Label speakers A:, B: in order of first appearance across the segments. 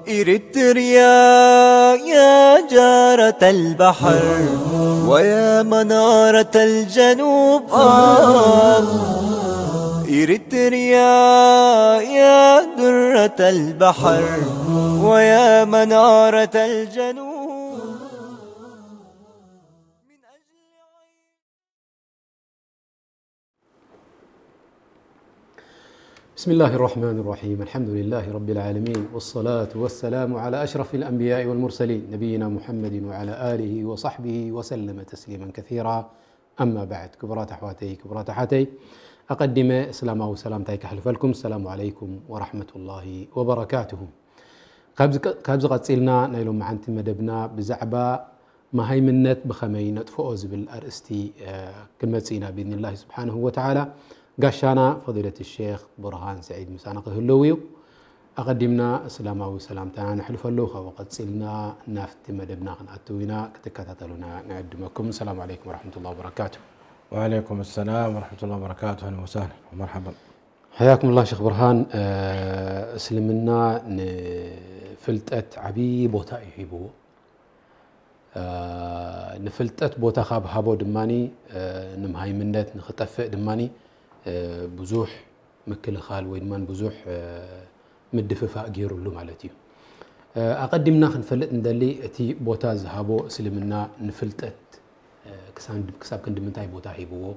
A: إريتريا يا جارة البحر ويا منارة الجنوب إريتريا يا درة البحر ويا منارة الجنوب.
B: بسم الله الرحمن الرحيم. الحمد لله رب العالمين، والصلاة والسلام على أشرف الأنبياء والمرسلين نبينا محمد وعلى آله وصحبه وسلم تسليما كثيرا. أما بعد، كبرات أحواتي كبرات أحاتي، أقدم إسلام وسلامتي كحلفلكم. السلام عليكم ورحمة الله وبركاته. كابز قصيلنا نايلو معنت مدبنا بزعبا مهيمنت بخمين تفوز بالأرستي كلمتنا بإذن الله سبحانه وتعالى. قاشانا فضيلة الشيخ برهان سعيد مسانا قهلويو أقدمنا إسلاماوي سلامتنا نحلف اللوخة وقد سئلنا نافت مدبنا أتوينا كتكتاتلنا نعدمكم. السلام عليكم ورحمة الله وبركاته.
C: وعليكم السلام ورحمة الله وبركاته. أهلا وسهلا ومرحبا.
B: حياكم الله شيخ برهان. اسلمنا نفلتت عبي بوتا يحبو نفلتت بوتا خاب هابو دماني نمهاي منت نخطفئ دماني بزوح مكل خال ويدمان بزوح مدففاء غيرو له مالتي. أقدمنا خنفلت ندلي أتي بوتا زهابو اسلمنا نفلتت كساب كندمنتاي بوتا هيبو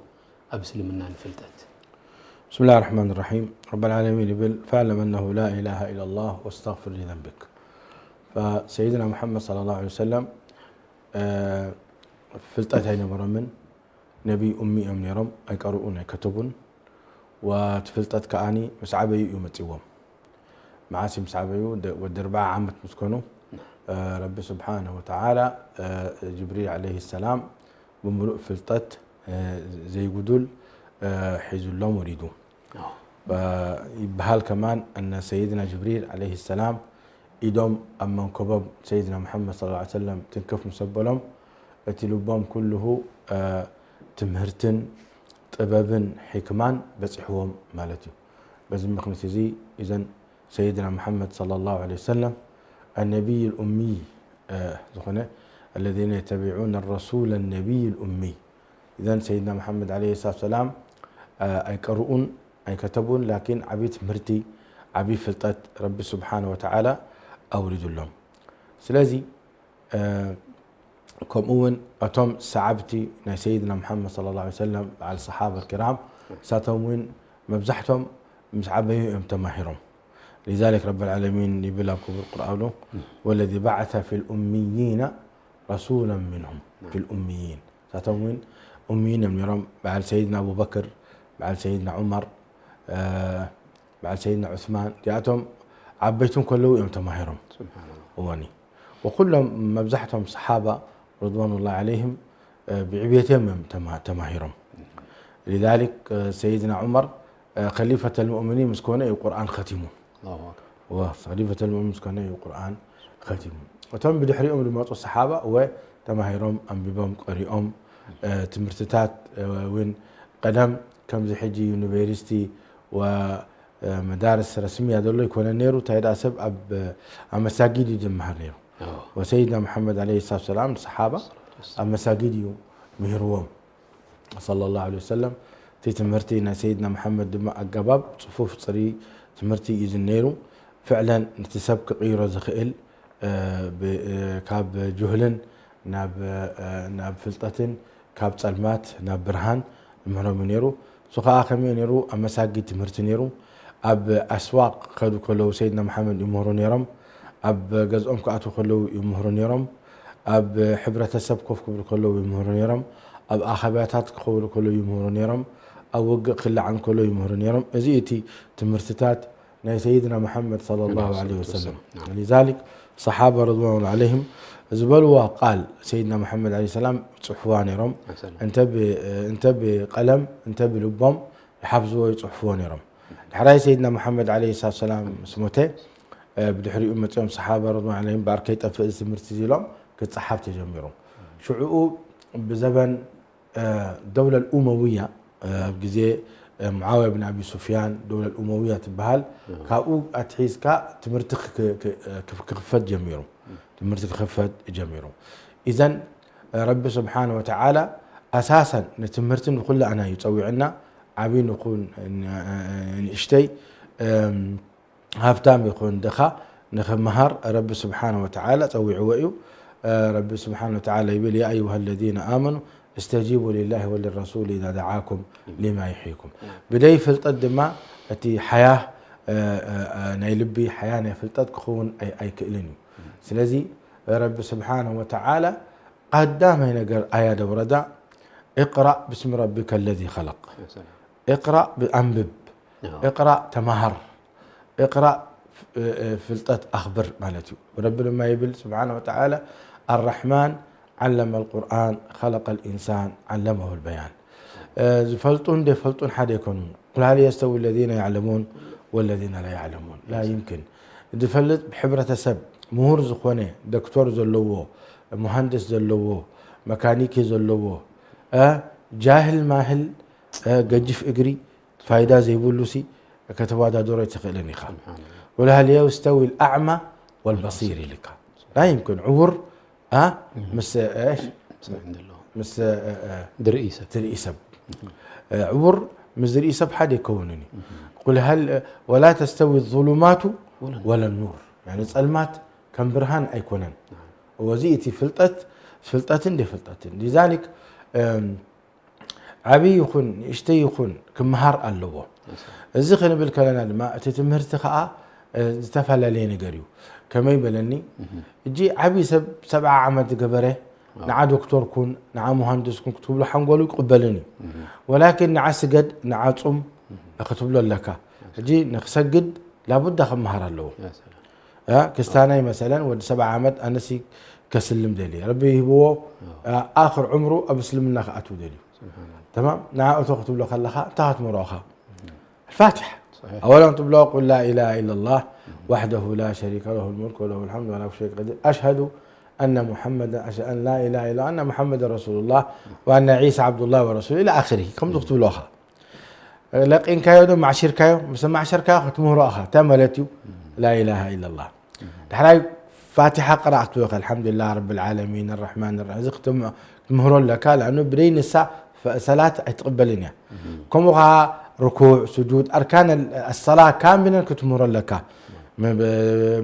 B: أب اسلمنا نفلتت.
C: بسم الله الرحمن الرحيم. رب العالمين يقول فاعلم أنه لا إله إلا الله واستغفر لذنبك. فسيدنا محمد صلى الله عليه وسلم فلتت هاي مرمن نبي أمي أم نرم أيقرؤون يكتبون وتفلتت كأني مسعبي يومتيوم معاسي مسعبي والدرباع عامت مسكنه رب سبحانه وتعالى جبريل عليه السلام بملؤ فلتت زي قدول حيز الله مريدو. بهال كمان أن سيدنا جبريل عليه السلام إدم أمن كبب سيدنا محمد صلى الله عليه وسلم تنكف مسبلهم اتلبهم كله تمهرتن طبابن حكمان بصحوهم مالتي. بس مخنس زي إذن سيدنا محمد صلى الله عليه وسلم النبي الأمي زخنة الذين يتبعون الرسول النبي الأمي. إذن سيدنا محمد عليه الصلاة والسلام أي قرؤون أي كتبون لكن عبيت مرتي عبي فلتت رب سبحانه وتعالى أورد لهم. سلازي كمون أتم سعبتي نا سيدنا محمد صلى الله عليه وسلم على الصحابة الكرام ساتمون مبزحتهم مسعبهم تماهرهم. لذلك رب العالمين يبلغ بالقرآن والذي بعث في الأميين رسولا منهم. في الأميين ساتمون أميين من يرم بعد سيدنا أبو بكر بعد سيدنا عمر بعد سيدنا عثمان جاءتهم عبيتهم كله يوم تماهرهم سبحان الله واني. وكلهم مبزحتهم صحابة رضوان الله عليهم بعبيتهم تماهرهم. لذلك سيدنا عمر خليفة المؤمنين مسكونه القرآن ختمه. الله أكبر. وخليفة المؤمنين مسكونه القرآن ختمه. وتم بدحريهم لما الصحابة وتماهرهم أنبيهم قريهم تمرتتات وين قدم كم زي حجي يونيفرسيتي ومدارس رسمية دول يكون نيرو تايدا سب مساجد يجمعها نيرو. وسيدنا محمد عليه الصلاة والسلام الصحابة المساجد مهروهم صلى الله عليه وسلم في تمرتينا سيدنا محمد دماء الجباب صفوف صري تمرتي يزنيرو فعلا نتسب كقيرة زخيل كاب جهلن ناب فلطتن كاب صلمات ناب برهان مهرم نيرو سخاء خمي نيرو المساجد تمرت نيرو أب أسواق خدو كله سيدنا محمد يمهرون يرم أب جزءهم كأتو كله يمهرون يرم أب حبرة السب كوف كله يمهرون يرم أب أخباتات كله يمهرون يرم أو قل عن كله يمهرون يرم أزيتي تمرتات نا سيدنا محمد صلى الله عليه وسلم. لذلك صحابة رضوان الله عليهم زبلوا قال سيدنا محمد عليه السلام صحفوان يرم انت بقلم انت بلبهم يحفظوا يصحفون يرم. حراي سيدنا محمد عليه الصلاة والسلام سموته بدحري أمتهم صحابة رضوان عليهم باركي تفز مرتزي لهم كتصحاب تجمعهم شعوب بزمن الدولة الأموية بجزء معاوية بن أبي سفيان دولة الأموية تبهال كأو أتحيز تمرتك كخفت جميرهم تمرتك خفت جميرهم. إذن رب سبحانه وتعالى أساسا نتمرتن كل أنا يتوعنا عبين يكون اشتي هافتام يكون دخا نخمهر رب سبحانه وتعالى توي عوئيو رب سبحانه وتعالى يقول يا أيها الذين آمنوا استجيبوا لله وللرسول إذا دعاكم لما يحييكم. بداية فلتد ما أتي حياة نيلبي حياة نفلتد كون أي كإلني. سلزي رب سبحانه وتعالى قدام هنا آية دوردا اقرأ باسم ربك الذي خلق. اقرأ بأنبب. اقرأ تمهر. اقرأ فلتد أخبر مالتي. ورب لما يبل سبحانه وتعالى الرحمن علم القرآن خلق الإنسان علمه البيان. فلتون دي فلتون حد يكونون. قل هل يستوي الذين يعلمون والذين لا يعلمون؟ لا يمكن. دفلت بحبرة سب مهور زخونة دكتور زلوه مهندس زلوه ميكانيكي زلوه جاهل ماهل قجف اجري فايدة زي بولوسي كتبادا دورة تقلني خان. ولا هل يستوي الأعمى والبصير لك؟ لا يمكن. عور مس ايش؟ مس درئيسب عور مس درئيسب حد يكونني. قل هل ولا تستوي الظلمات ولا النور، يعني ظلمات كم برهان أيكونن وزيتي فلتت دي فلتت. لذلك عبي يكون اشتي يكون كمهار اللوه الزخن بالكلام ما تتمهرت خاء استفعل لي نجريو كما يبلني جي عبي سبع عمد جبره نع دكتور كون نع مهندس كون كتب له حنقول يقبلني ولكن نع سجد نع صم اكتب له لك جي نسجد لابد خمهار اللوه كستاني مثلا ود 7 عمد انا سي كسلم دلي ربي هو اخر عمره ابسلم لنا خاتو دلي تمام نعم تكتب له خلها انتهت مراخه الفاتحه صحيح. اولا تقول له قل لا اله الا الله وحده لا شريك له الملك وله الحمد ولا شيء قدير اشهد ان محمدا اشهد ان لا اله الا ان محمد رسول الله وان عيسى عبد الله ورسوله الى اخره كم تكتب له خا لكن كايو مع شركه مسمع شركه ختمه راخه تملتيو لا اله الا الله دحراي فاتحه قرات الحمد لله رب العالمين الرحمن الرحيم زختم مهر لك لانه برين الساعه صلاة يتقبلني كم ركوع سجود أركان الصلاة كاملة كتمر لك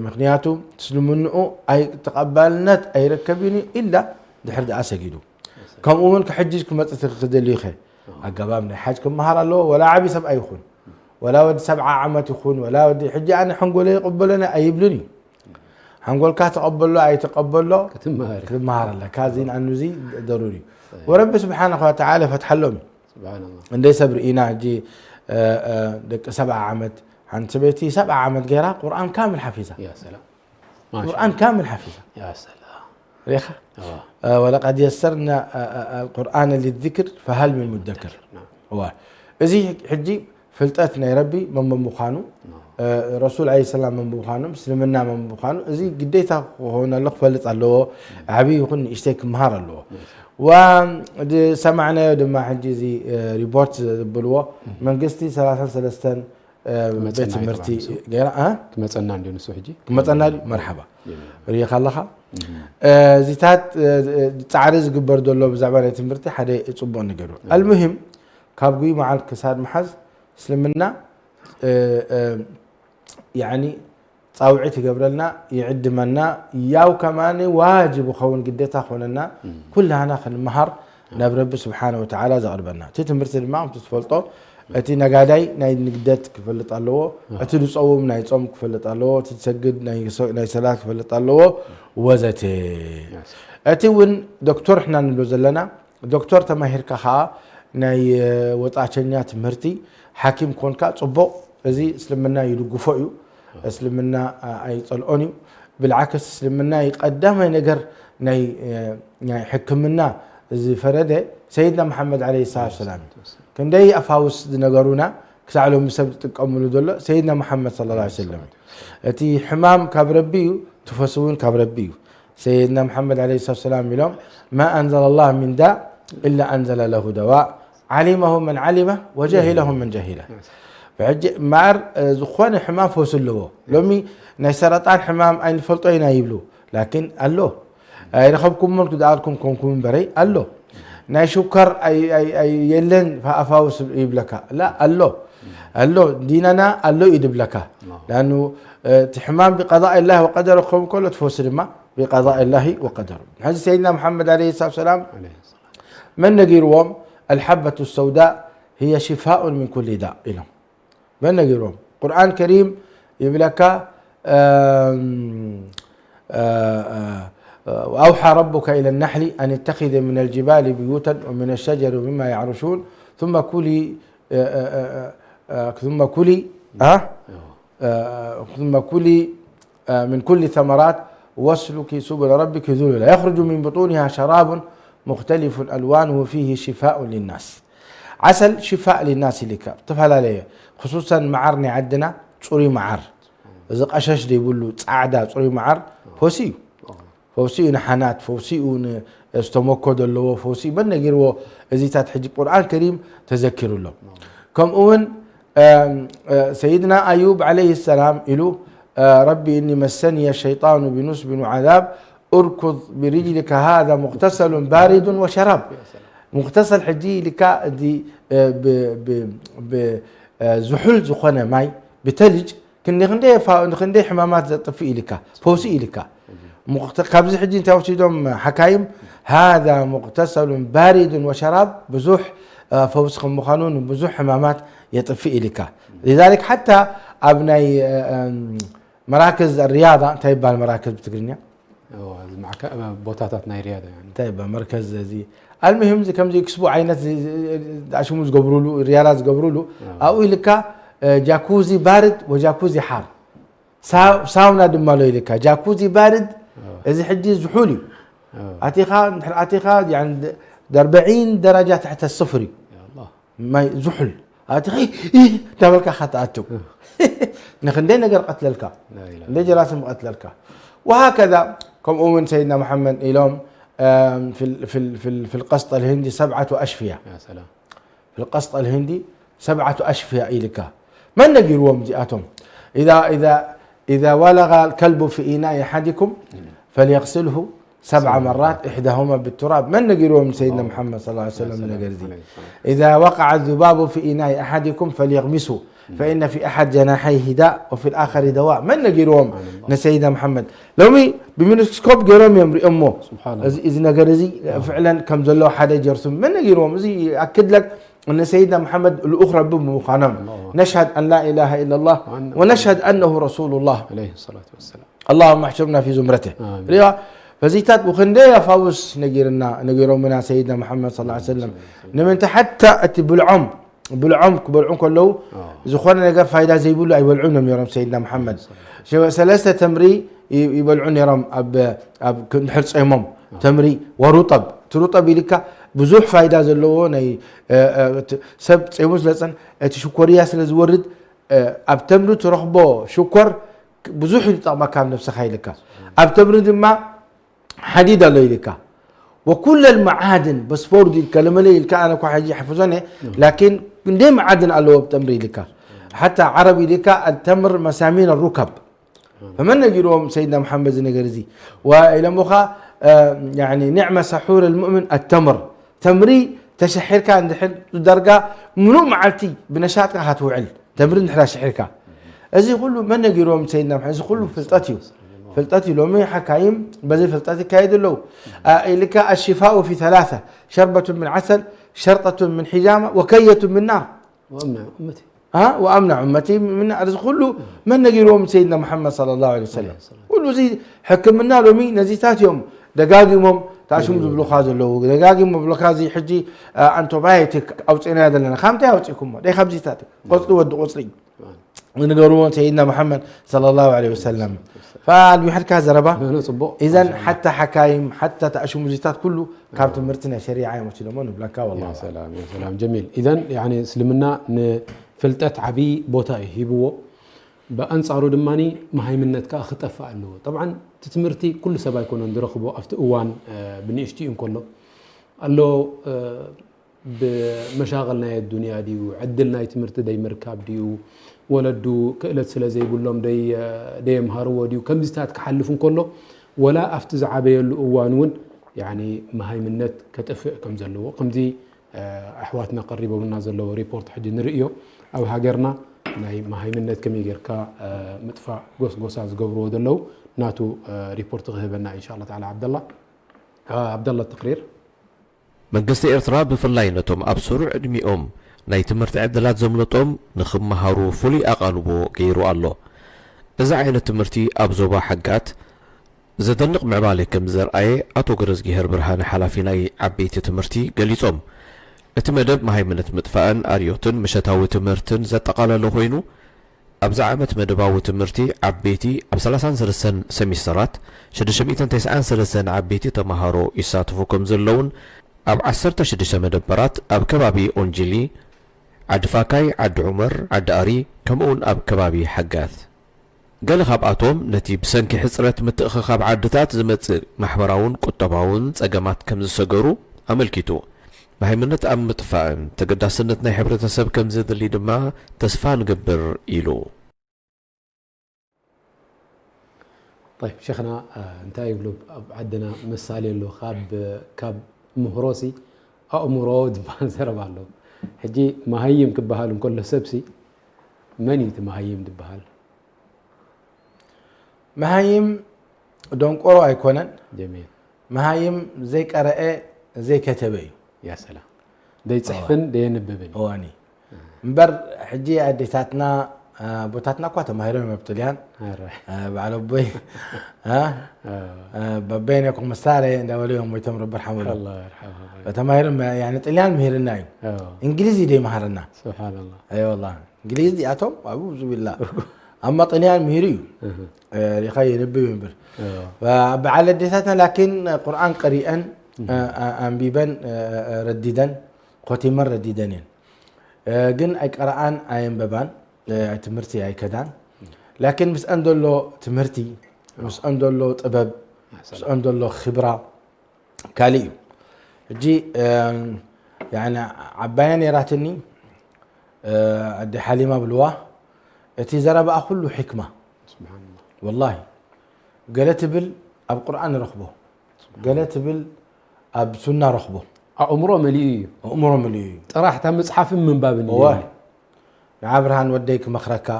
C: مخنياته تسلمنه أي تقبلنت أي ركبني إلا دحرد أسجدوا كم أمون كحجج كم تتخذ اللي خير أجابنا حاجكم مهار الله ولا عبي 7 يخون ولا ود 7 عمت يخون ولا ود حجي أنا حنقول يقبلنا أيبلني حنقول كتقبل له أي تقبل له كتمهار الله كازين أنه زي ضروري ورب سبحانه وتعالى فتح لهم سبحان الله عندي صبر إينا جي دك 7 عمد عن سبيتي 7 عمد غيرها قرآن كامل حفيظه يا سلام قرآن كامل حفيظه يا سلام ريخه ولقد يسرنا القرآن للذكر فهل من مدكر هو إذا حجي فلتتنا يا ربي من مخانو رسول عليه السلام من بخانو مسلمنا من بخانو إذا قديتها هنا لق فلت الله عبي يكون يشتكي مهار الله وسمعنا دما حجزي ريبورت بلوا من قستي 3 بيت مرتي غير
B: كمصنا عندي نسو حجي
C: كمصنا مرحبا ريخ الله زيتات تعرض قبر دولو بزعبانه تمرتي حدا يصبو نغيرو المهم كابغي مع الكساد محز اسلمنا يعني صاوعي تقبلنا يعد منا ياو كمان واجب خون قديتا خوننا كلها انا خن مهر ناب رب سبحانه وتعالى زغربنا تتمرت الماء تتفلطو اتي نغاداي ناي نقدت كفلط الله اتي تصوم ناي صوم كفلط الله تتسجد ناي صلاه كفلط الله وزته اتي ون دكتور احنا نلو زلنا دكتور تماهر كخا ناي وطاچنيا تمرتي حكيم كونكا صبو ازي اسلمنا يدغفو اسلمنا اي طلعوني بالعكس اسلمنا يقدم نجر ناي حكمنا زي فرده سيدنا محمد عليه الصلاه والسلام كان داي افاوس نغرونا كسالهم مسب تقملوا دله سيدنا محمد صلى الله عليه وسلم اتي حمام كبربيو تفسون كبربيو سيدنا محمد عليه الصلاه والسلام يوم ما انزل الله من داء الا انزل له دواء علمه من علمه وجهله من جهله مار زخون حمام فوس اللو لومي ناي سرطان حمام أين فلطينا يبلو لكن الله رخبكم من كداركم كونكم بري الله ناي شكر أي يلن فأفاوس يبلكا لا الله ديننا الله يدبلكا لأنه تحمام بقضاء الله وقدره قوم كله تفوس لما بقضاء الله وقدره هذا سيدنا محمد عليه الصلاة والسلام من نجيروم الحبة السوداء هي شفاء من كل داء لهم من نجيروم قرآن كريم يبلك وأوحى ربك إلى النحل أن اتخذ من الجبال بيوتا ومن الشجر ومما يعرشون ثم كلي من كل ثمرات واسلكي سبل ربك ذللا يخرج من بطونها شراب مختلف ألوانه فيه شفاء للناس عسل شفاء للناس لك تفعل عليه خصوصا معرني عندنا صوري معر إذا قشش دي يقولوا تعدا صوري معر فوسي نحنات فوسي استمكد اللو فوسي بنا جرو زيتات حج القرآن الكريم تذكروا له كم أون سيدنا أيوب عليه السلام إلو ربي إني مسني الشيطان بنصب وعذاب أركض برجلك هذا مغتسل بارد وشراب مغتسل حجي لك دي بزحل زخنة ماي بتلج كندي حمامات طفي لك فوسي لك قبل حجي انت وشيدهم حكايم هذا مغتسل بارد وشراب بزوح فوسكم مخانون بزوح حمامات يطفي لك لذلك حتى ابني مراكز الرياضة تيبا المراكز بتقرنيا
B: معك بوتاتات ناي رياضة يعني
C: تيبا مركز زي المهم زي كم زي كسبوا عينات عشان قبروا له رياضات قبروا له او لك جاكوزي بارد وجاكوزي حار ساونا دمالو لك جاكوزي بارد اذا حجي زحولي اتيخا يعني 40 درجة تحت الصفر يا الله ما زحل اتيخي تبلك خطأته نخندي نقر قتلك لا جراسم قتلك وهكذا كم أمن سيدنا محمد إلهم في القسط الهندي 7 أشفية
B: يا سلام
C: في القسط الهندي 7 أشفية إلك من نجيروهم جاءتهم إذا ولغ الكلب في إناء أحدكم فليغسله 7 مرات إحداهما بالتراب من نجيروهم سيدنا محمد صلى الله عليه وسلم من نجرزي إذا وقع الذباب في إناء أحدكم فليغمسه فإن في أحد جناحيه داء وفي الآخر دواء من نجيروهم نسيدنا محمد لومي بميكروسكوب جيروم يمري أمه سبحان الله إذا نجرزي فعلا كم زلوا حدا جرسم من نجيروهم زي أكد لك أن سيدنا محمد الأخرى بمخانم نشهد أن لا إله إلا الله ونشهد أنه رسول الله
B: عليه الصلاة والسلام
C: اللهم احشرنا في زمرته فزيتات وخندي فاوس نجيرنا منا سيدنا محمد صلى الله عليه وسلم نمنت حتى أتي بالعم كله زخونا نجار فايدة زي بيقولوا أي بلعونهم يا رب سيدنا محمد شو 3 تمري يبلعون يا رب أب كنحرص أمم تمري ورطب ترطب لك بزوح فايدة زلوا ني سبت يموز لسن تشكريا سلزورد أب تمرو ترخبو شكر بزوح يطعم كام نفس خيلك أب تمرو ما حديد الله لك وكل المعادن بس فورد الكلمة لي الكائن كو حاجة يحفظونه لكن دي معادن الله بتمري لك حتى عربي لك التمر مسامين الركب فمن نجيروهم سيدنا محمد نجرزي وإلى مخا يعني نعمة سحور المؤمن التمر تمري تشحير كان دحين درجة منو معلتي بنشاط هاتوعل تمرين نحرا شحيرك ازي يقولوا من نجيروهم سيدنا محمد يقولوا فلتاتي لو مي حكايم بزي فلتاتي كايد له لك الشفاء في 3 شربة من عسل شرطة من حجامة وكية من نار
B: وامنع امتي
C: وامنع امتي من رزق كله من نجيروهم سيدنا محمد صلى الله عليه وسلم كله زي حكمنا له مي نزيتات يوم دقاقمهم تاشم بلوخاز له دقاقم بلوخازي حجي انتوبايتك او صينا يدلنا خامتي اوصيكم دي خبزيتات قصلي ود قصلي ونقولون سيدنا محمد صلى الله عليه وسلم فالمحل كازربا اذا حتى حكايم حتى تاشم زيتات كله كانت مرتنا شريعه مسلمون بلاكا والله
B: يا سلام يا سلام جميل اذا يعني اسلمنا فلطت عبي بوتا يهبو بانصارو دماني مهيمنتك خطفا له طبعا تتمرتي كل سبا يكون ندرخبو افت اوان بنيشتي ان كله الله بمشاغلنا الدنيا دي وعدلنا يتمرت داي مركب دي ولدو كقلت سلا زي بقولهم داي مهارو دي وكم زيستات كحلفون كله ولا أفتز عبي الأوانون يعني مهيمنت كتفق كم زلوا كم زي أحواتنا قريبة من زلوا ريبورت حد نرئيه أو هاجرنا ناي مهيمنت كم يجركا مدفع قصاص قبرو دلو ناتو ريبورت غهبنا إن شاء الله تعالى عبد الله التقرير
D: መንግስቲ ኤርትራ ብፍላይ ነቶም ኣብ ስሩዕ ዕድሚኦም ናይ ትምህርቲ ዕድላት ዘምልጦም ንኽመሃሩ ፍሉይ ኣቓልቦ ገይሩ ኣሎ። እዚ ዓይነት ትምህርቲ ኣብ ዞባ ሓጋት ዘደንቕ ምዕባለ ከም ዘርአየ ኣቶ ገረዝጊሄር ብርሃነ ሓላፊ ናይ ዓበይቲ ትምህርቲ ገሊጾም እቲ መደብ መሃይምነት ምጥፋእን ኣርዮትን ምሸታዊ ትምህርትን ዘጠቓለለ ኮይኑ ኣብዚ ዓመት መደባዊ ትምህርቲ ዓበይቲ ኣብ 33 ሰሚስተራት 693 ዓበይቲ ተምሃሮ ይሳተፉ ከም ዘለውን ኣብ 16 መደበራት ኣብ ከባቢ ኦንጅሊ ዓዲ ፋካይ ዓዲ ዑመር ዓዲ ኣሪ ከምኡውን ኣብ ከባቢ ሓጋት ገለ ካብኣቶም ነቲ ብሰንኪ ሕፅረት ምትእኽኻብ ዓድታት ዝመጽእ ማሕበራውን ቁጠባውን ጸገማት ከም ዝሰገሩ ኣመልኪቱ መሃይምነት ኣብ ምጥፋእን ተገዳስነት ናይ ሕብረተሰብ ከም ዘድሊ ድማ ተስፋ ንገብር ኢሉ
B: طيب شيخنا انت يقولوا عندنا مثال له كاب مهروسي أمورود بانسر بالله حجي مهيم كبهالهم كله سبسي من يتمهيم دبهال
C: مهيم دون قرأ يكونن
B: جميل
C: مهيم زي قرأ زي كتبي
B: يا سلام دي تصحفن دي ينببن
C: واني مبر حجي عديتاتنا بوتاتنا كواتا مهيرون مبتليان بعلو بي ببينكم مساري دوليهم ويتم رب يرحمه
B: الله يرحمه
C: فتمهيرون يعني طليان مهيرنا انجليزي دي مهرنا
B: سبحان الله
C: اي والله انجليزي اتوم اعوذ بالله اما طليان مهيريو يخي ينبي وينبر فبعلى ديتاتنا لكن قرآن قريئا انبيبا رديدا ختيما رديدانين جن اي قرآن اين ببان تمرتي اي كدان لكن بس اندولو تمرتي بس اندولو طبب بس اندولو خبره كاليو جي يعني عباين يراتني ادي حليمه بلوا اتي زرب كله حكمه
B: سبحان الله
C: والله قالت بال اب قران رخبه قالت بال اب سنه رخبه
B: امره مليء صراحه مصحف من باب
C: والله نعبرهان وديك مخركا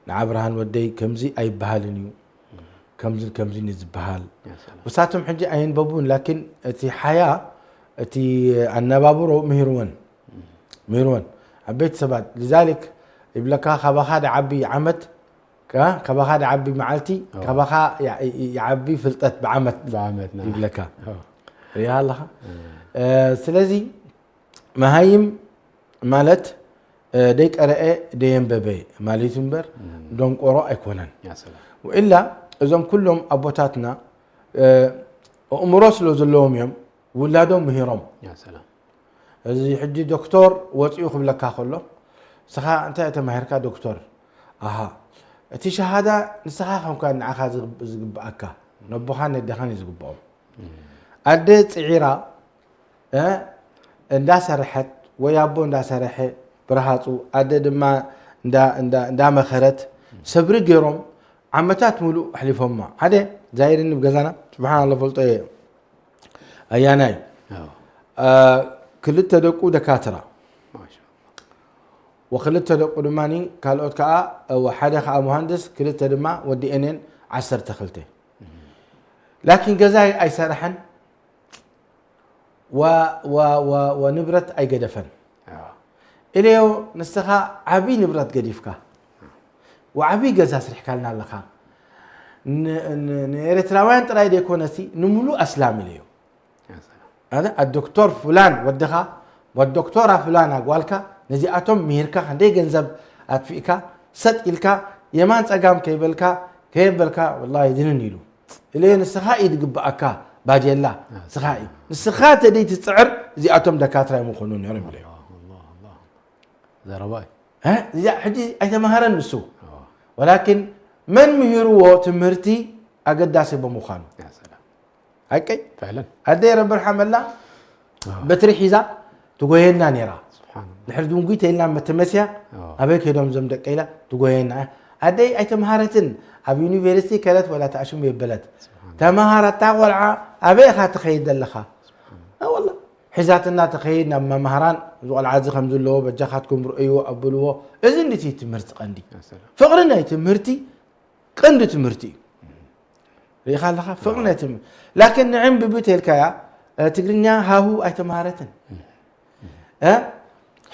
C: نعبرهان وديك كمزي اي بهالنيو كمزي نزبهال وساتهم حجي اين بابون لكن اتي حياه اتي النبابرو مهرون عبيت سبات لذلك يبلكا خباخا عبي عمت كباخا عبي معلتي كباخا يعبي فلطت بعمت
B: نعم
C: يبلكا يا الله سلازي مهايم مالت ديك أرأي ديم ببي مالي تنبر دون قراء يكونن
B: يا سلام
C: وإلا إذا كلهم أبوتاتنا أمروس لو زلهم يوم ولادهم مهيرهم
B: يا سلام
C: إذا حجي دكتور وطيوخ بلك كله سخا أنت مهيركا دكتور أها تي شهادة نسخا خم كان عخا زقبأكا نبوخان الدخان يزقبهم أدت عيرة اندا سرحت ويابو اندا سرحت برهاتو عدد ما دا مخرت سبري غيرهم عمتات مولو حليفهم ما هذا زايرين بغزانا سبحان الله فلطه اياناي كل تدقوا دكاتره
B: ما شاء الله
C: وخل تدقوا دماني قالوت كا وحده خا مهندس كل تدما ودي انن 10 تخلته لكن غزاي اي سرحن ونبرت اي قدفن إليو نستخا عبي نبرت قديفكا وعبي جزاس رحكالنا لخا نيرتراوين تراي دي كونسي نملو أسلام إليو هذا الدكتور فلان ودخا والدكتورة فلان أقوالكا نزي أتوم ميركا هندي جنزب أتفيكا ست إلكا يمان تقام كيبلكا والله يدينن يلو إليو نستخا يدقب أكا باجي الله سخائي نستخا تدي تسعر زي أتوم دكاترة يمخونون يرم إليو
B: زرباي
C: ها حدي اي مهرن نسو ولكن من مهرو تمرتي اقداسي بمخان
B: يا سلام
C: هكي
B: فعلا
C: هدي رب يرحم الله بتري حيزا تقولنا نيرا
B: سبحان الله
C: لحد ونقول تيلنا متمسيا أبيك يدوم زمدك إلى تقولنا أدي أي تمهارتن أبي يونيفرسيتي كلت ولا تعشم ببلد تمهارة تقول أبي خا تخيد لخا والله حزاتنا تخيدنا مهران زوال عازي خمزو له بجاخاتكم رؤيو أبلوه إذن دي تمرت قندي فقرنا تمرتي قند تمرتي ليه خالها فقرنا تم لكن نعم ببيت الكيا تقرنيا هاهو أي تمهارتن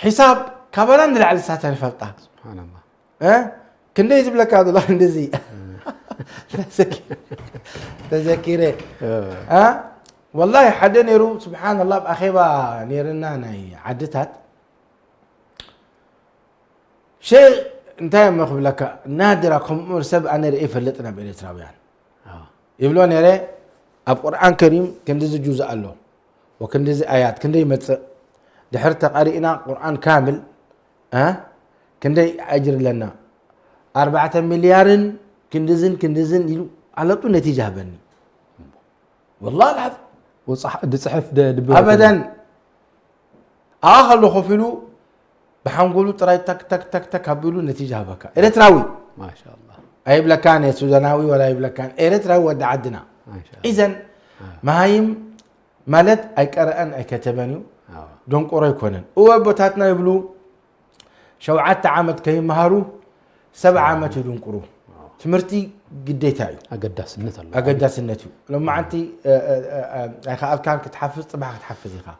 C: حساب كبران على الساعة فلطة
B: سبحان الله
C: كنا يجيب لك هذا الله ندزي تذكيره والله حدا نيرو سبحان الله بأخيبا نيرنا ناي عدتات شيء انتهى ما قبلك نادر كم سب أنا رأي فلتنا بالإسرائيل يبلون يرى القرآن الكريم كندز جزء الله وكندز آيات كندي مت دحرت قارئنا قرآن كامل كندي أجر لنا 4 مليار كندزن يلو على طول نتيجة بني والله العظيم
B: وصح صحف
C: ابدا اخلو خفلو بحنقولوا تراي تك تك تك تك هبلو نتيجه بكا اريتراوي
B: ما شاء الله
C: ايب لك كان سوداناوي ولا ايب لك كان اريتراوي ود عدنا
B: ما شاء الله
C: اذا مايم مالت اي قران اي كتبنيو دون قرا يكونن وبوتاتنا يبلو شوعات عامت كي مهارو 7 عامت دون قرو تمرتي قديتاي
B: اقداسنت الله
C: اقداسنتي لما انت اخا كان كتحفظ صباح تحفظي خا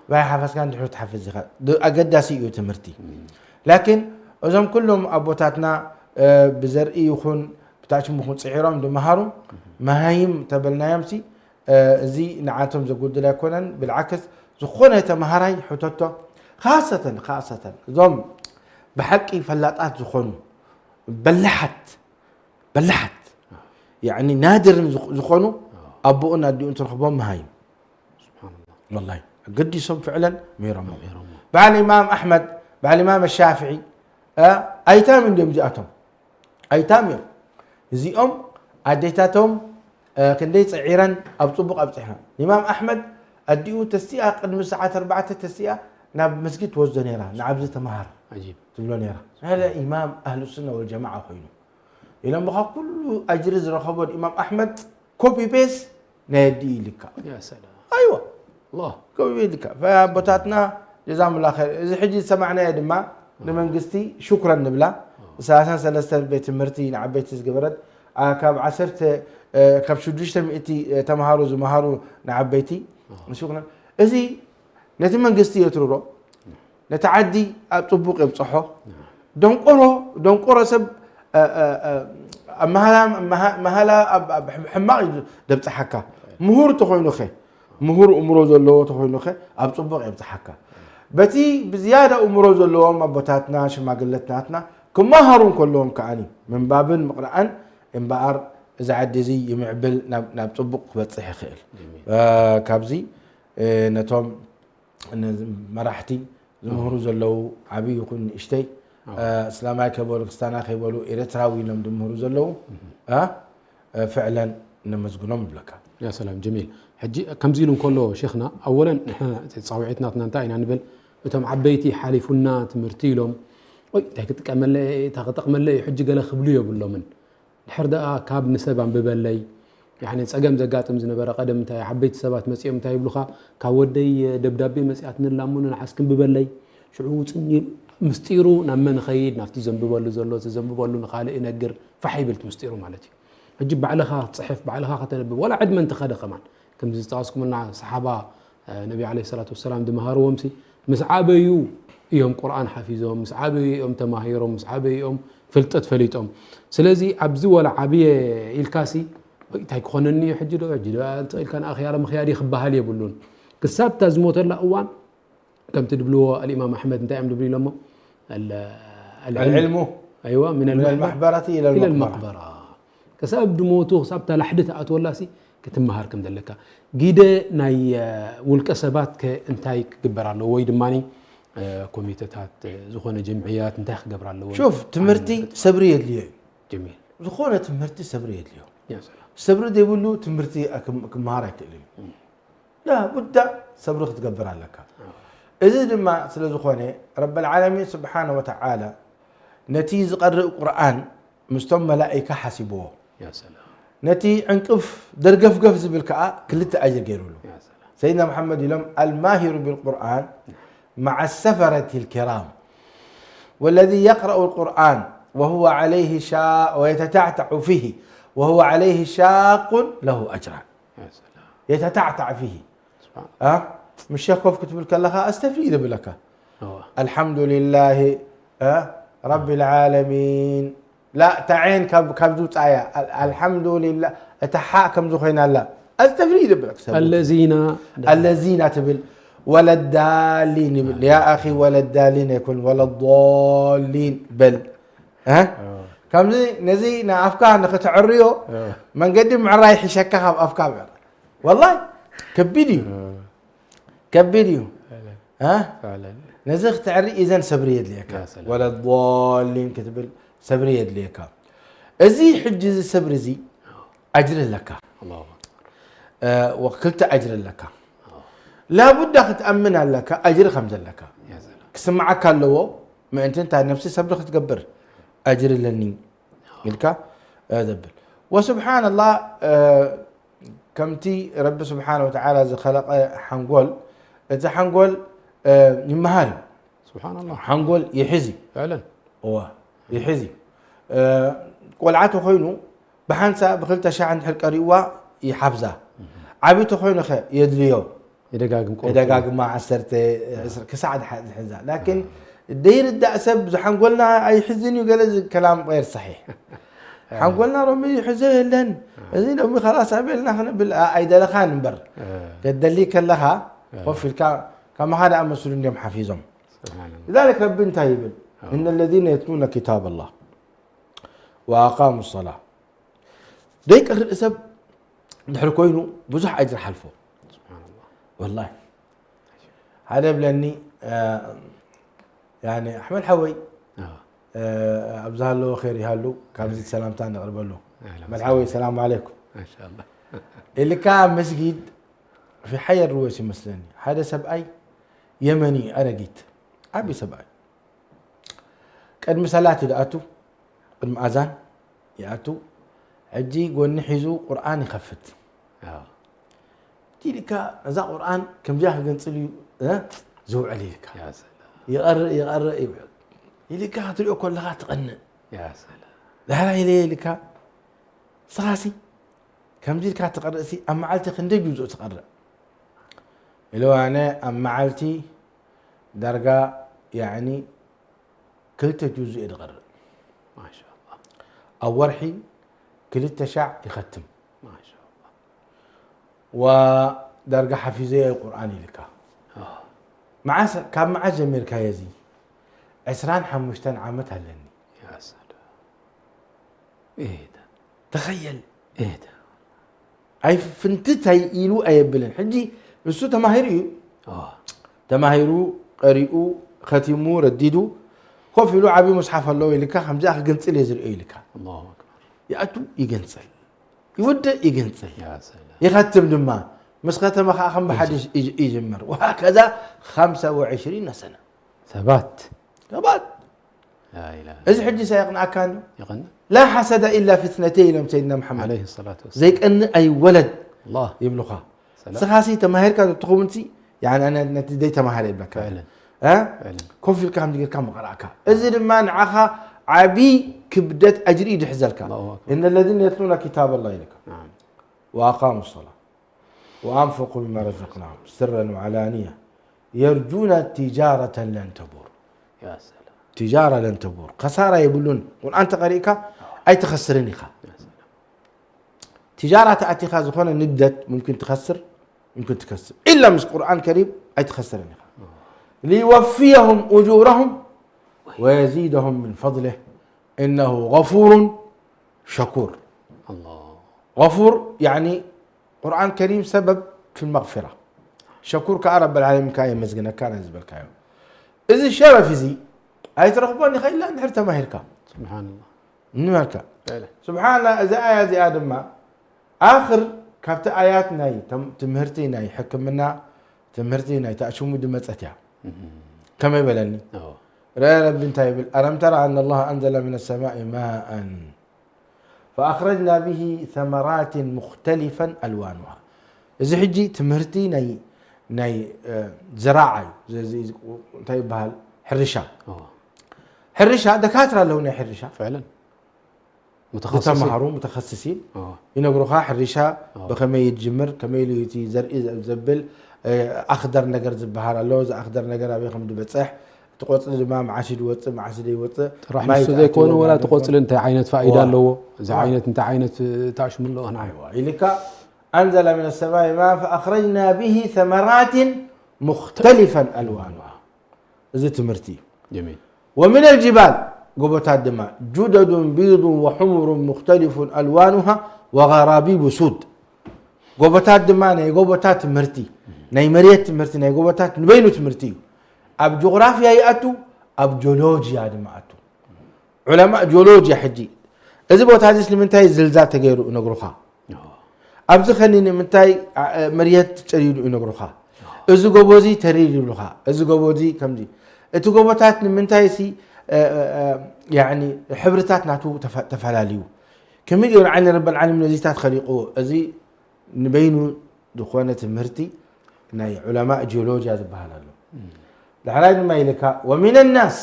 C: باي حفظ كان تحو تحفظي خا اقداسي تمرتي لكن اذم كلهم ابوتاتنا بزرئي يخون بتاعهم يخون صعيرهم دمهارو مهايم تبلنا يمسي زي نعاتهم زقود لا يكونن بالعكس زخونه تمهراي حتوتو خاصه زم بحقي فلاطات زخونو بلحت يعني نادر زخونو ابونا دي انت رخبهم مهايم
B: سبحان الله
C: والله قد يصم فعلا ميرمو بعد الامام احمد بعد الامام الشافعي ايتام عندهم جاءتهم ايتام يوم زيهم اديتاتهم كندي صعيرا ابطبق ابصحنا الامام احمد اديو تسيا قدم الساعه 4 تسيا ناب مسجد توزن يرا نعبز تمهار
B: عجيب
C: تقولون يرا هذا امام اهل السنه والجماعه خينو إلى ما كل أجر رخبة الإمام أحمد كوبي بيس نادي لك
B: يا سلام
C: أيوة
B: الله
C: كوبي لك فبتاتنا جزاهم الله خير إذا حجي سمعنا يا دما لمن قستي شكرا نبلا أساسا سلسلة بيت مرتي نعبيت زقبرت كاب عسرت كاب شدوش تمئتي تمهارو زمهارو نعبيتي شكرا إذا نتمن قستي يترورو نتعدي أطبق يبصحو دون قرو سب مهلا حماق دبصحكا مهور تخوينو خي مهور امرو زلو تخوينو خي ابصبق يبصحكا بتي بزياده امرو زلو ابوتاتنا شماغلتناتنا كما هارون كلهم كاني من باب مقران انبار اذا عدزي يمعبل نابصبق بصح خيل كابزي نتوم مراحتي زمهور زلو عبي يكون اشتي اسلامي كبولو كستانا خيبولو اريتراوي لم دمهرو زلو فعلا نمزغنم بلكا
B: يا سلام جميل حجي كم زيلون كله شيخنا اولا نحن تصاوعتنا تنتاينا نبل بتم عبيتي حالفنا تمرتيلهم وي تكتقمل تقمل حجي قال خبلو يبلو من الحرده كاب نسبان ببلي يعني صقم زقاطم زنبره قدم انت عبيتي سبات مسيم انت يبلوخا كاودي دبدابي مسيات نلامون نحسكم ببلي شعوت مستيرو نمن خيد نفتي زنببلو زلو زنببلو نخالق ينقر فحيبلت مستيرو مالتي اجيب بعلها تصحف بعلها تنبب ولا عد من تخد كمان كم زتاسكم لنا صحابه النبي عليه الصلاه والسلام دمهارو ومسي مسعابيو يوم قران حفيظهم مسعابيو يوم تماهيرهم مسعابيو فلطت فليطهم سلازي عبزي ولا عبيه الكاسي تاي كونني حجدو انت كان اخيار مخياري خبها يبلون كساب تزموت لا اوان كم تدبلو الامام احمد انت يعمل دبلي لما
C: العلم
B: ايوه من
C: المحبره الى
B: المقبره كسب دموتو سبت لحدث اتولاسي كتمهار كم دلكا جيده ناي والكسبات كانتاي كغبرالو وي دماني كوميتات زخونه جمعيات انتاي كغبرالو
C: شوف تمرتي صبريه لي
B: جميل
C: زخونه تمرتي صبريه لي
B: يا سلام
C: صبر دي بيقولوا تمرتي كمهاره كلي لا بد صبر تقبر لك إذا ما سلزخوني رب العالمين سبحانه وتعالى نتي قرأ القرآن مستوى ملائكة حسبوه
B: يا سلام
C: نتي عنقف درقف قفز بالكعاء كلتا أجر قيروا
B: يا سلام
C: سيدنا محمد يلوم الماهر بالقرآن مع السفرة الكرام والذي يقرأ القرآن وهو عليه شاق ويتتعتع فيه وهو عليه شاق له أجران
B: يا سلام
C: يتتعتع فيه
B: سبحان الله
C: مش يكوف كتب لك لها استفيد بلك
B: أوه.
C: الحمد لله رب العالمين لا تعين كبدو آية الحمد لله اتحاكم زخينا لا استفيد بلك الذين تبل ولا الدالين يا اخي ولا الدالين يكون ولا الضالين بل كم زي نزينا افكار نختعريو من قدم مع رايح يشكها بافكار والله كبديو
B: فعلا
C: نزخ تعري اذا صبري يد ليك ولا الضالين كتب صبري يد ليك ازي حجز الصبر زي اجر لك
B: الله
C: وقلت اجر لك لا بد تامن لك اجر خمس لك
B: يا سلام
C: كسمعك لو ما انت نفسي صبر تقبر اجر لني قلك دبل وسبحان الله كمتي رب سبحانه وتعالى خلق حنقول اذا حنقول يمهال
B: سبحان الله
C: حنقول يحزي
B: فعلا
C: هو يحزي قلعته خينو بحنسا بخلت شعن حلق ريوا يحفزه عبيته خينو خي يدريو يدقاق ما عسرت كسعد حزه لكن الدير الدأسب حنقولنا اي حزني وقال كلام غير صحيح حنقولنا رمي يحزه لن زين امي خلاص عبلنا خنا بالايد لخان نبر قد ليك لها وفي كما هذا مسؤول اليوم حفيظهم لذلك رب انتهي ان الذين يتلون كتاب الله واقاموا الصلاه ديك الرئسب نحر كوينو بزح اجر حلفه
B: سبحان الله
C: والله هذا بلني يعني احمد حوي ابزها له خير يهلو كان زيد سلامتان نقرب له احمد حوي السلام عليكم
B: ما شاء الله
C: اللي كان مسجد في حي الرويسي مثلني هذا سبعي يمني أرقيت أبي سبعي قدم صلاة يأتوا قدم أذان يأتوا عجي قول نحيزو قرآن يخفت تيلك نزا قرآن كم جاه قنصلي زو عليك
B: يا سلام
C: يغرق يلك هتلقى كل لغة تغنى
B: يا سلام
C: لا إلي لك صاسي كم جيل كات تقرأسي أما عالتي خندي جزء تقرأ لو أنا أما عالتي درجة يعني كلت جزء يتقرأ
B: ما شاء الله
C: أول حين كلت شع يختم
B: ما شاء الله
C: ودرجة حفيظية القرآن لك مع كان مع جميل كايزي عسران حمشتن عامتها لني
B: يا سلام ايه ده
C: تخيل
B: ايه ده
C: اي فنتتها يلو اي بلن حجي بسو تماهيريو تماهيرو قريئو ختمو رديدو خوفلو عبي مصحف الله لك خمسه قنصل يزرئ لك
B: الله اكبر
C: ياتو يقنصل يود يقنصل
B: يا سلام
C: يختم دما مسخته ما خم بحد يجمر وهكذا 25 سنه ثبات
B: لا اله
C: اذا حجي سيقنع كان
B: يغنى
C: لا حسد الا في اثنتين لم سيدنا محمد
B: عليه الصلاه والسلام
C: زيك ان اي ولد
B: الله
C: يبلغها
B: سلام
C: سخاسي تماهير كانت تقومتي يعني انا نتدي تماهير ابنك
B: فعلا
C: فعلا كون في الكلام دير كم قراك اذن ما نعخا عبي كبدت اجري يحزلك ان الذين يتلون كتاب الله لك
B: نعم
C: واقاموا الصلاه وانفقوا مما رزقناهم سرا وعلانيه يرجون تجاره لن تبور
B: يا سلام
C: تجاره لن تبور خساره يقولون وانت قريك اي تخسرني خا تجاره تاتي خازخونه ندت ممكن تخسر ممكن تكسر الا مش قران كريم اي تخسرني خا ليوفيهم اجورهم ويزيدهم من فضله انه غفور شكور
B: الله
C: غفور يعني قرآن كريم سبب في المغفرة شكور كعرب العالمين كاين مزقنا كان يزبل كاين إذا الشرف زي أي ترغبوني خير لا نحرت ما هيركا
B: سبحان الله
C: نمركا سبحان الله إذا آيات زي آدم ما آخر كابت آياتنا تمهرتينا يحكم منا تمرتي نايتا أشوم دمتها كما يبلني رأي رب انتهي ألم ترى أن الله أنزل من السماء ماء فأخرجنا به ثمرات مختلفا ألوانها إذا حجي تمرتي ناي زراعي زي طيب بهال حرشة دكاترة لو ناي حرشة
B: فعلا
C: متخصصين ينقروا حرشة بكما يتجمر كما يليتي زرق زبل أخضر نجر زبهار اللوز أخضر نجر أبي خمد بتصح تقوت الإمام عشد يوت
B: راح نسوي يكون ولا تقوت أنت عينة فائدة له إذا عينة أنت عينة تعشم الله أنا
C: أيوة إليك أنزل من السماء ماء فأخرجنا به ثمرات مختلفا ألوانها إذا تمرتي
B: جميل
C: ومن الجبال قبطات دماء جدد بيض وحمر مختلف ألوانها وغرابيب سود قبطات دماء ناي قبطات مرتي ناي مريت مرتي ناي قبطات نبينو تمرتي أب جغرافيا يأتو أب جيولوجيا دماءتو علماء جيولوجيا حجي إذا بوت هذا لمنتهي زلزال تغيروا نقروها أبز خليني منتهي مريت تريد نقروها إذا قبوزي تريد نقروها إذا قبوزي كم دي إتو قبطات منتهي سي يعني حبرتات ناتو تفعلاليو كمليون عن رب العالمين نزيتات خليقوه أزي نبينو دخوانة مرتي ناي علماء جيولوجيا زبهالالو العلاج ما يلك ومن الناس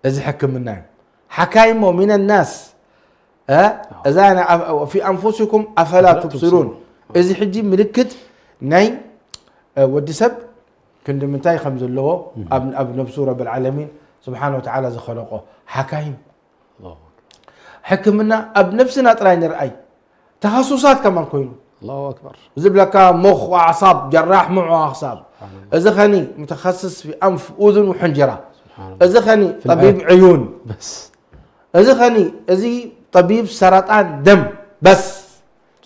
C: إذا حكم النايم حكايم ومن الناس إذا أنا في أنفسكم أفلا تبصرون إذا حجي ملكت ناي ودي سب كنت منتاي خمس اللغة ابن بصور رب العالمين سبحانه وتعالى خلقه حكايم
B: الله
C: حكمنا اب نفسنا طراي رأي تخصصات كمان كوينو
B: الله أكبر
C: زبلك مخ وأعصاب جراح معه أعصاب إذا خني متخصص في أنف أذن وحنجرة إذا خني طبيب عيون
B: بس
C: إذا خني طبيب سرطان دم بس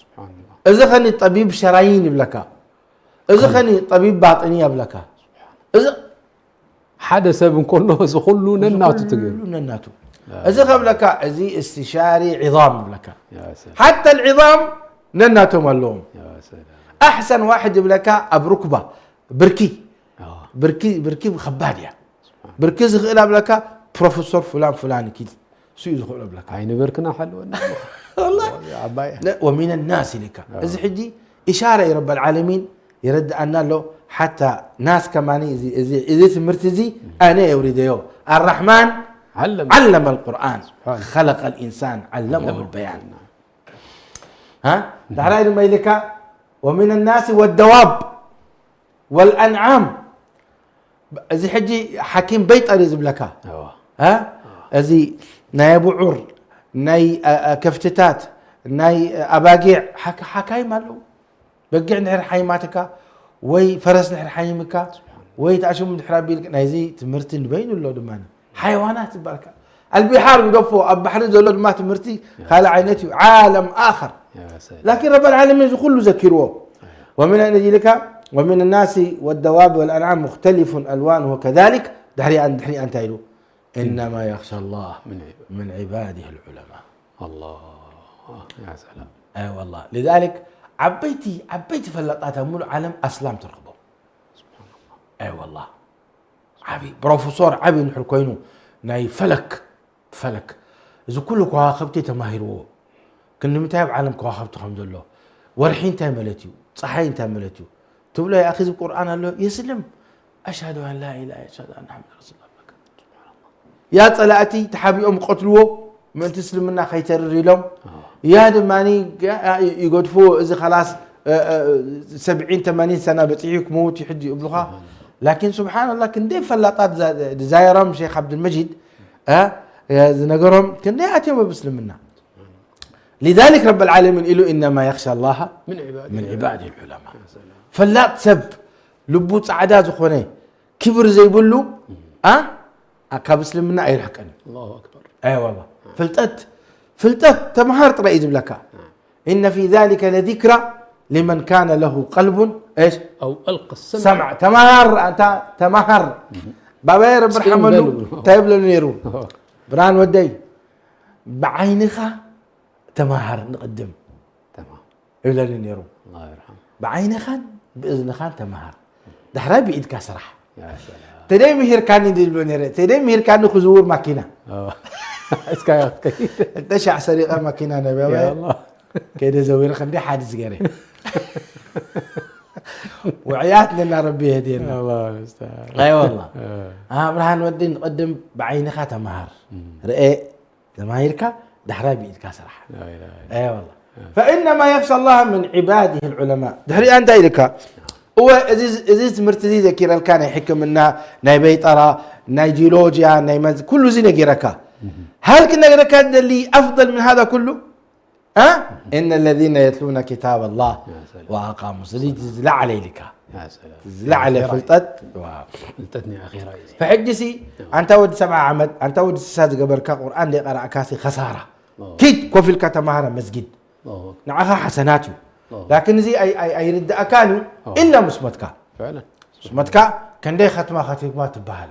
B: سبحان الله
C: إذا خني طبيب شرايين بلكا إذا خني طبيب باطنية بلكا إذا
B: حدث من كله كله نناتو تقول
C: نناتو إذا قبلك إذا استشاري عظام بلكا
B: يا سلام
C: حتى العظام نناتو مالهم
B: يا سلام
C: أحسن واحد بلكا أبركبة بركي بركي خباد يعني بركي زغلا بلكا بروفيسور فلان كيد سو يزغلا بلكا
B: عين بركنا حلوة
C: والله
B: يا عباية
C: لا ومن الناس لك إذا حجي إشارة يا رب العالمين يرد أن له حتى ناس كمان إذا مرتزي أنا أريده الرحمن علم القرآن خلق الإنسان علمه البيان ها تعالى ما يلك ومن الناس والدواب والأنعام إذا حجي حكيم بيت أريز بلكا ها إذا ناي بعور ناي كفتتات ناي أباقيع حكاي مالو بقع نحر حيماتك وي فرس نحر حيمك وي تعشم من حرابيلك نايزي تمرتين بين ولا دمان حيوانات بركة البحار بيقفوا البحر زول ما تمرتي خال عينتي عالم آخر لكن رب العالمين كله ذكروه ومن أجلك ومن الناس والدواب والأنعام مختلف ألوانه كذلك دحري أنت يلو إنما يخشى الله من عباده العلماء
B: الله يا سلام
C: أي والله لذلك عبيتي فلطاتها مول عالم أسلام ترغبوا سبحان الله أي والله عبي بروفيسور عبي نحركوينو ناي فلك إذا كل كواخبتي تماهروا كنا متابع عالم كواخبت الحمد لله ورحين تاملتيو صحين تاملتيو تقول يا أخي القرآن الله يسلم أشهد أن لا إله إلا الله أشهد أن محمد رسول الله سبحان الله يا طلعتي تحابيهم قتلوه من تسلم منا خيتر لهم يا دماني يقدفوا إذا خلاص 70-80 سنة بتعيك موت يحجي يبلغها لكن سبحان الله كندي فلطات زايرهم شيخ عبد المجيد نقرهم كندي أتيهم بسلمنا لذلك رب العالمين إله إنما يخشى الله من عباده العلماء فلات سب لبوت عداد خوني كبر زي بلو أكابسلمنا أي حكني
B: الله أكبر
C: أي والله فلتت تمهرت رئيس بلكا إن في ذلك لذكرى لمن كان له قلب إيش
B: أو ألقى
C: سمع تمهر أنت تمهر بابا رب رحمه طيب لنيرو بران ودي بعينها تمهر نقدم
B: تمام
C: إلى لنيرو
B: الله يرحمه
C: بعينها بإذن خان تمهر دحرا بإيدك سرح
B: يا سلام
C: تدي مهير كان يدلوني تدي مهير كان خزور ماكينة
B: اسكاي
C: تشع سرقة ماكينة نبي
B: يا الله
C: كده زوير خندي حادث جري وعياتنا لنا ربي هدينا
B: الله المستعان
C: اي والله برهان ودي نقدم بعين خاتم مهر رئي لما يركا دحرا بإيدك سرح
B: لا اله الا
C: اي والله فإنما يخشى الله من عباده العلماء دحري أنت إلك هو إزيز مرتزي ذكر كان يحكم لنا ناي بيطرة ناي جيولوجيا ناي كله زين جيركا هل كنا جيركا اللي أفضل من هذا كله؟ إن الذين يتلون كتاب الله وأقاموا الصلاة تزلع عليه لك
B: يا سلام
C: تزلع عليه فلتت
B: فلتتني أخيرا
C: فحجسي أنت ود 7 عمد أنت ود 6 جبركا قرآن اللي قرأ كاسي خسارة كيد كوفي الكتمهارة مسجد نعها حسناته لكن زي أي رد أكانوا إلا مسمتك
B: فعلا
C: مسمتك كان دي ختمات بهال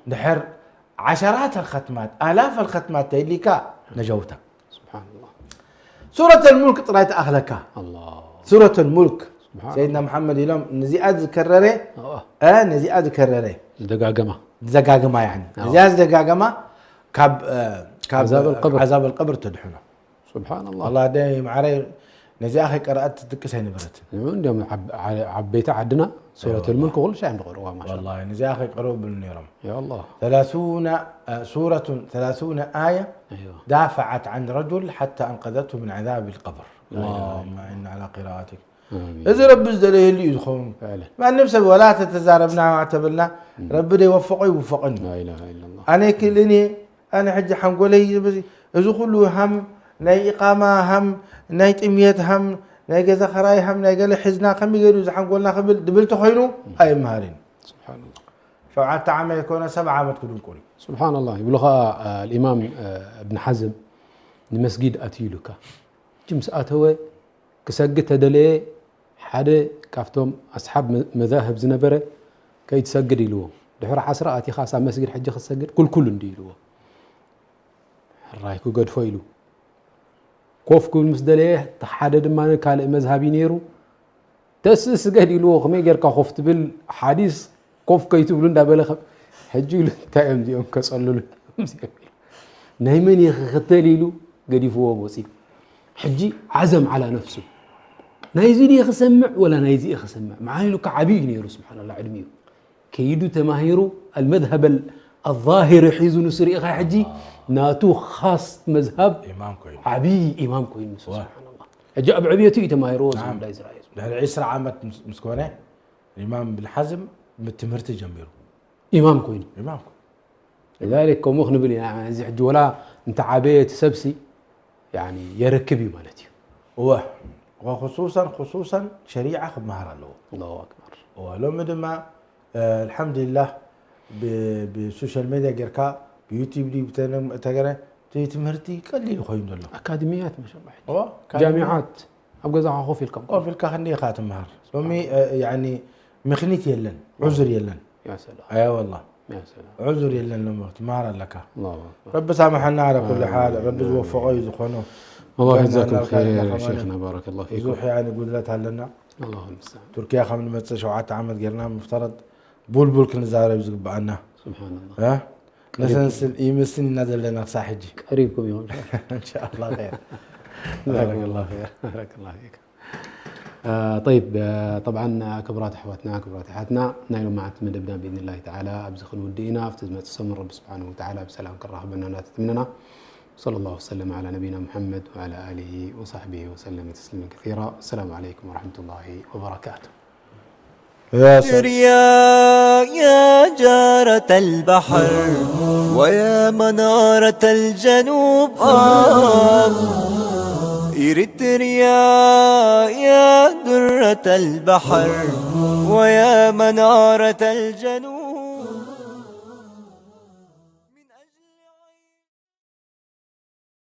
C: نحر عشرات الختمات آلاف الختمات تيليكا نجوتك
B: سبحان الله
C: سورة الملك طلعت أخلك
B: الله
C: سورة الملك
B: الله.
C: سيدنا محمد يلوم نزي أذكرره نزي أذكرره دقاقمة يعني نزي دقاقمة كاب عذاب القبر تدحونه
B: سبحان الله
C: والله دايم علي نزي أخي قرأت تدكسيني برت
B: عندهم عبيت عدنا سورة الملك كل شيء نقرأها ما شاء الله
C: والله نزي أخي قرأوا بالنيرم
B: يا الله
C: 30 آية
B: أيوة.
C: دافعت عن رجل حتى أنقذته من عذاب القبر اللهم إن على قراءتك إذا رب له اللي يدخلون
B: فعلا
C: ما نفسه ولا تتزاربنا واعتبرنا ربنا يوفقني
B: لا إله إلا الله
C: أنا كلني أنا حج حنقولي بس إذا كله هم ناي إقامة هم ناي تميت هم ناي جزا خراي هم ناي قال حزنا خمي غير إذا حنقولنا خبل دبلت خينو أي مهارين
B: سبحان الله
C: شو عاد تعمل يكون 7 عامات كلهم كوري
B: سبحان الله يبلغها الإمام ابن حزم المسجد أتيلك جمس أتوه كسجد تدلي حدا كافتهم أصحاب مذاهب زنبرة كي تسجد يلوه دحر حسرة أتي خاصة مسجد حج خسجد كل نديلوه الرايكو قد فايلو كوف كل مسدليه تحدد ما كان مذهبي نيرو تسس قد يلوه خمي غير كخفت بالحديث كوف كيتو بلون دابله حجي تايم ديوم كصلوا نايمن يختليلو قد يفوق وصيب حجي عزم على نفسه نايزيد يخسمع ولا نايزي يخسمع معايلو كعبي نيرو سبحان الله علمي كيدو تماهيرو المذهب الظاهر حيزو نسري حجي ناتو خاص مذهب
C: إمام كوين
B: عبي إمام كوين سبحان الله أجاب عبيتي تماهيرو
C: نعم
B: لا إسرائيل
C: ده عيسى عامة مسكونة الإمام بالحزم متمرت جنبيرو
B: إمام كوين
C: إمام كوين
B: لذلك كم مخنبل يعني زي حج ولا أنت عبيت سبسي يعني يركبي مالتي
C: وخصوصا شريعة مهر
B: الله أكبر
C: ولو مدما الحمد لله بالسوشيال ميديا جركا بيوتيوب دي بتاعنا تمرتي قليل خوين دلو
B: أكاديميات ما شاء الله جامعات أبغى زعها خوفي الكم
C: في الكهنية خاتم مهر سمي يعني مخنيت يلن عذر يلن
B: يا سلام
C: أي والله
B: يا سلام
C: عذر يلن لما مهر لك
B: الله أكبر
C: رب سامحنا على كل حال رب يوفقه يزخونه
B: الله يجزاكم خير يا شيخنا بارك الله فيكم
C: يزوح يعني قدرتها لنا
B: الله المستعان
C: تركيا خمن متى شوعات عمل قرنا مفترض بول كنا زارة يزق بعنا
B: سبحان الله
C: ها نسنسل يمسني نزل لنا صاحجي
B: قريبكم يوم
C: ان شاء الله خير
B: بارك الله خير بارك الله فيك طيب طبعا كبرات احواتنا كبرات حياتنا نايلو مع مدبنا باذن الله تعالى ابزخن ودينا افتزمت السمر رب سبحانه وتعالى بسلام كره بنا تتمننا صلى الله وسلم على نبينا محمد وعلى اله وصحبه وسلم تسليما كثيرا السلام عليكم ورحمه الله وبركاته
A: يا جارة البحر ويا منارة الجنوب إريتريا يا درة البحر ويا منارة الجنوب